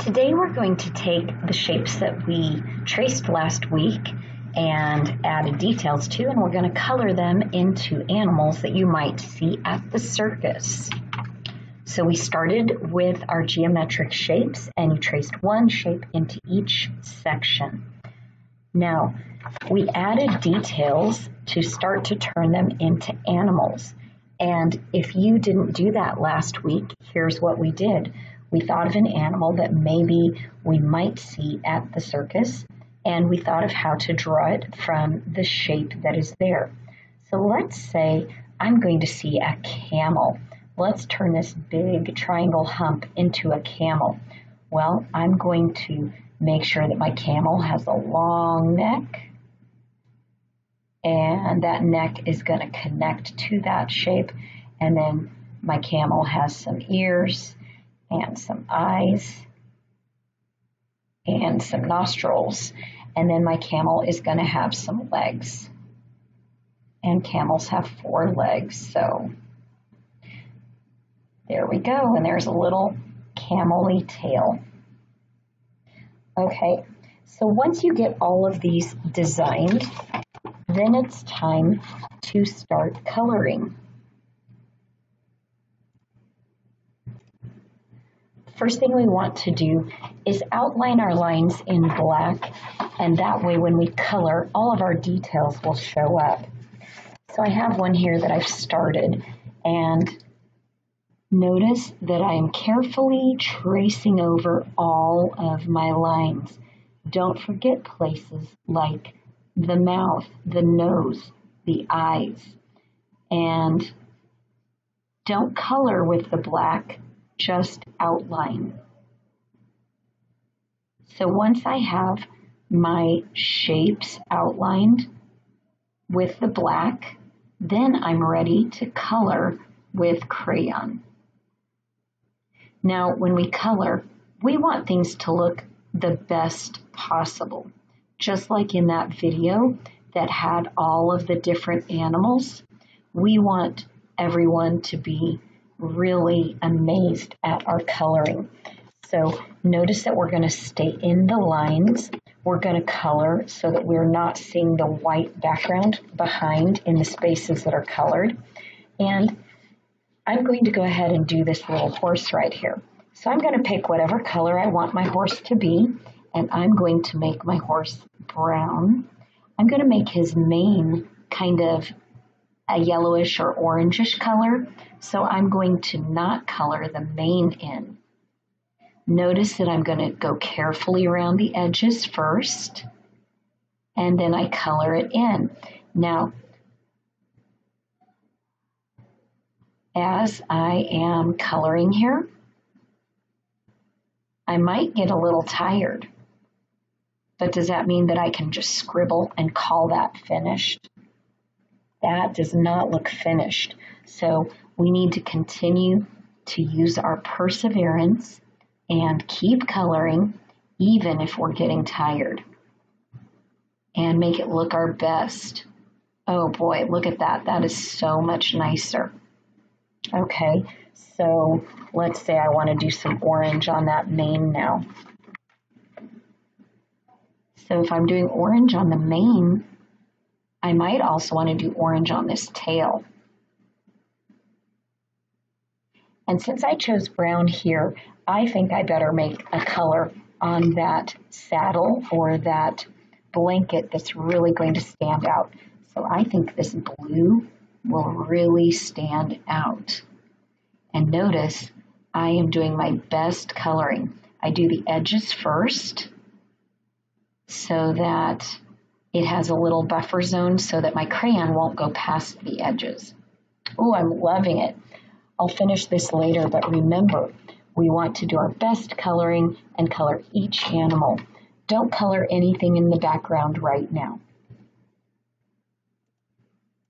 Today we're going to take the shapes that we traced last week and added details to, and we're going to color them into animals that you might see at the circus. So we started with our geometric shapes, and you traced one shape into each section. Now, we added details to start to turn them into animals. And if you didn't do that last week, here's what we did. We thought of an animal that maybe we might see at the circus, and we thought of how to draw it from the shape that is there. So let's say I'm going to see a camel. Let's turn this big triangle hump into a camel. Well, I'm going to make sure that my camel has a long neck, and that neck is going to connect to that shape, and then my camel has some ears and some eyes and some nostrils, and then my camel is going to have some legs, and camels have 4 legs, so there we go, and there's a little camel-y tail. Okay, so once you get all of these designed, then it's time to start coloring. First thing we want to do is outline our lines in black, and that way when we color, all of our details will show up. So I have one here that I've started, and notice that I am carefully tracing over all of my lines. Don't forget places like the mouth, the nose, the eyes, and don't color with the black, just outline. So once I have my shapes outlined with the black, then I'm ready to color with crayon. Now, when we color, we want things to look the best possible. Just like in that video that had all of the different animals, we want everyone to be really amazed at our coloring. So notice that we're going to stay in the lines. We're going to color so that we're not seeing the white background behind in the spaces that are colored. And I'm going to go ahead and do this little horse right here. So I'm going to pick whatever color I want my horse to be, and I'm going to make my horse brown. I'm going to make his mane kind of a yellowish or orangish color, so I'm going to not color the mane in. Notice that I'm going to go carefully around the edges first, and then I color it in. Now, as I am coloring here, I might get a little tired, but does that mean that I can just scribble and call that finished? That does not look finished. So we need to continue to use our perseverance and keep coloring even if we're getting tired, and make it look our best. Oh boy, look at that. That is so much nicer. Okay, so let's say I want to do some orange on that mane now. So if I'm doing orange on the mane, I might also want to do orange on this tail. And since I chose brown here, I think I better make a color on that saddle or that blanket that's really going to stand out. So I think this blue will really stand out. And notice I am doing my best coloring. I do the edges first so that it has a little buffer zone so that my crayon won't go past the edges. Oh, I'm loving it. I'll finish this later, but remember, we want to do our best coloring and color each animal. Don't color anything in the background right now.